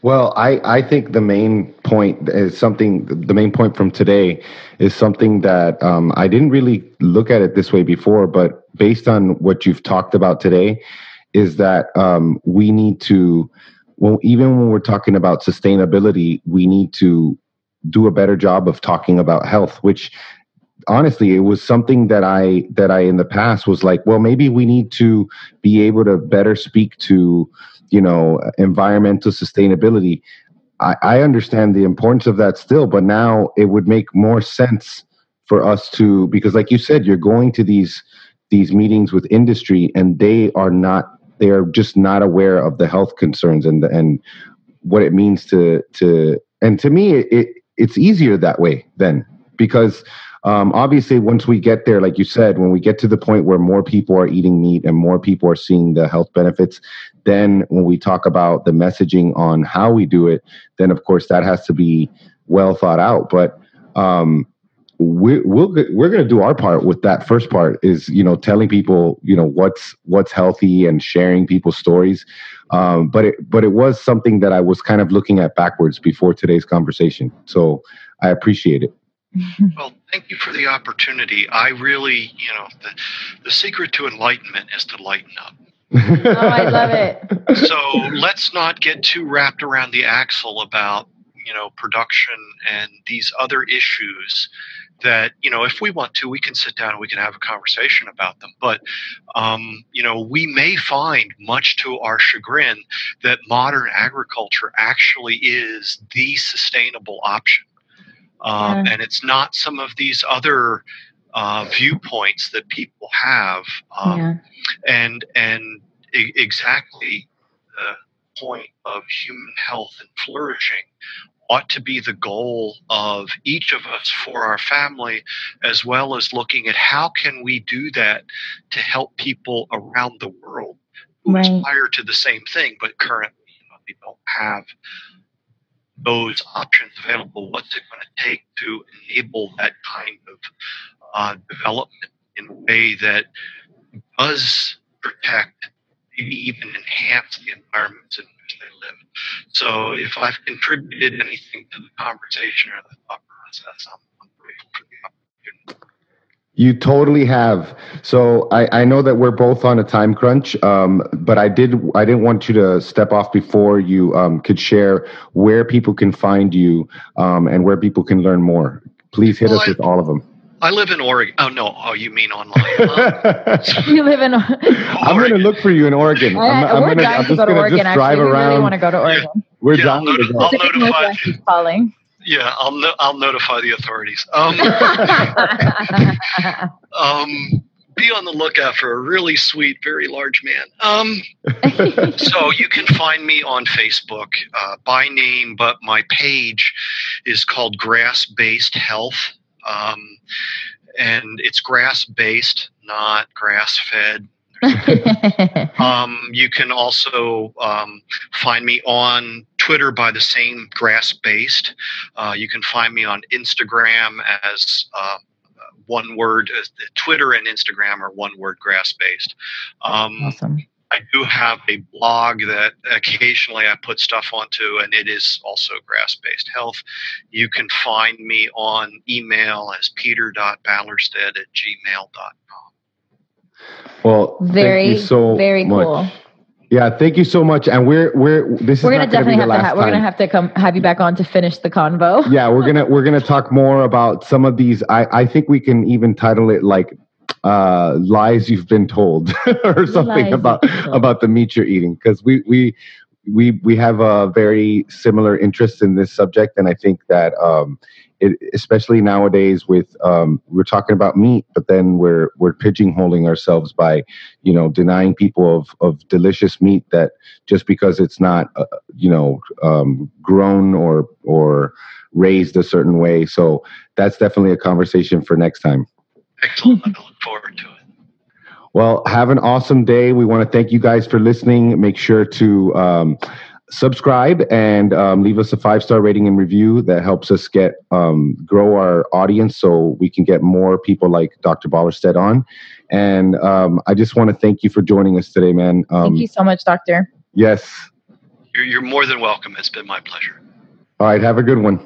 Well, I think the main point from today is something that I didn't really look at it this way before, but based on what you've talked about today, is that we need to, even when we're talking about sustainability, we need to do a better job of talking about health, which honestly, it was something that I in the past was like, well, maybe we need to be able to better speak to environmental sustainability. I understand the importance of that still, but now it would make more sense for us to, because like you said, you're going to these meetings with industry and they are just not aware of the health concerns and what it means to me, it's easier that way then, because obviously, once we get there, like you said, when we get to the point where more people are eating meat and more people are seeing the health benefits, then when we talk about the messaging on how we do it, then of course that has to be well thought out. But we're going to do our part with that first part, is telling people what's healthy and sharing people's stories. But it was something that I was kind of looking at backwards before today's conversation. So I appreciate it. Well, thank you for the opportunity. I really, the secret to enlightenment is to lighten up. Oh, I love it. So let's not get too wrapped around the axle about, production and these other issues that, if we want to, we can sit down and we can have a conversation about them. But, we may find, much to our chagrin, that modern agriculture actually is the sustainable option. And it's not some of these other viewpoints that people have. And exactly the point of human health and flourishing ought to be the goal of each of us for our family, as well as looking at how can we do that to help people around the world who aspire to the same thing, but currently they don't have those options available. What's it going to take to enable that kind of development in a way that does protect, maybe even enhance the environments in which they live? So if I've contributed anything to the conversation or the thought process, I'm grateful for the opportunity. You totally have. So I know that we're both on a time crunch, but I didn't want you to step off before you could share where people can find you and where people can learn more. Please hit us with all of them. I live in Oregon. Oh, no. Oh, you mean online? You live in Oregon. I'm going to look for you in Oregon. I'm dying to go to Oregon, actually. We really want to go to Oregon. We're dying to go. I'll notify you. Calling. Yeah, I'll notify the authorities. Be on the lookout for a really sweet, very large man. So you can find me on Facebook by name, but my page is called Grass-Based Health. And it's grass-based, not grass-fed. You can also find me on Twitter by the same Grass-Based. You can find me on Instagram as one word. Twitter and Instagram are one word, Grass-Based. Awesome. I do have a blog that occasionally I put stuff onto, and it is also Grass-Based Health. You can find me on email as peter.ballerstedt@gmail.com. Well, very, thank you so very much. Cool. Yeah, thank you so much. And we're gonna definitely have to come have you back on to finish the convo. Yeah, we're gonna talk more about some of these. I think we can even title it like lies you've been told or something about the meat you're eating, because we have a very similar interest in this subject, and I think that especially nowadays with we're talking about meat, but then we're pigeonholing ourselves by denying people of delicious meat that just because it's not grown or raised a certain way. So that's definitely a conversation for next time. Excellent. I look forward to it. Well, have an awesome day. We want to thank you guys for listening. Make sure to subscribe and leave us a 5-star rating and review. That helps us grow our audience so we can get more people like Dr. Ballerstedt on. And I just want to thank you for joining us today, man. Thank you so much, Doctor. Yes. You're more than welcome. It's been my pleasure. All right. Have a good one.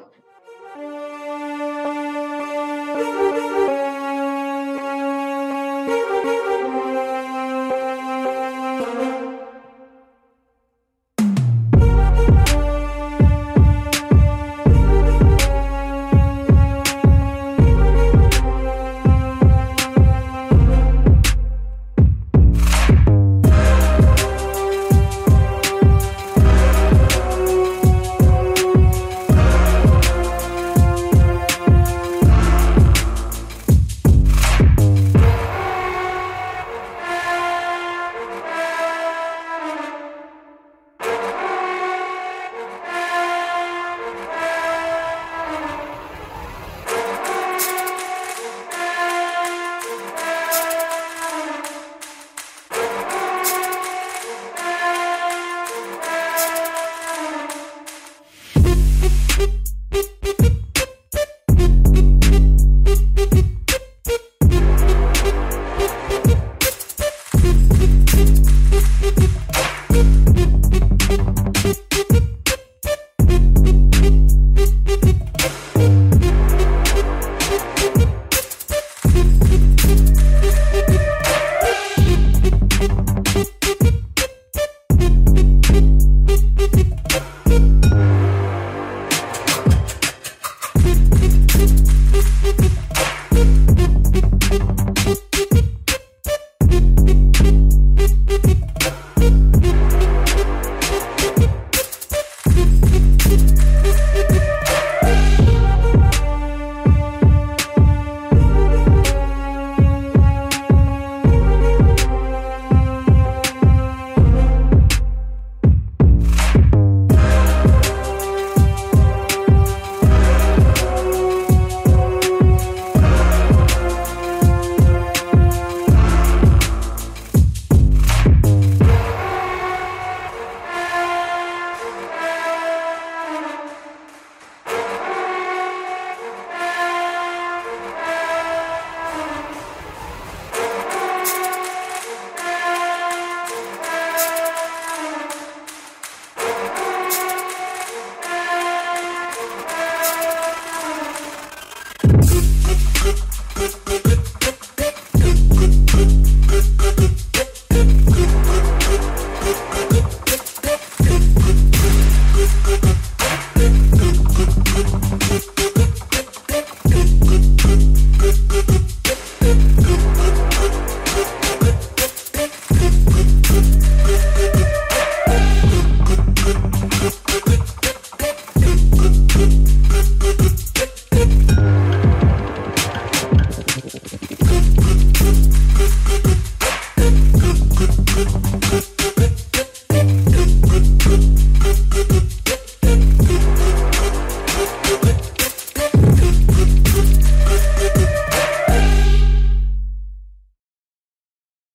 Bye.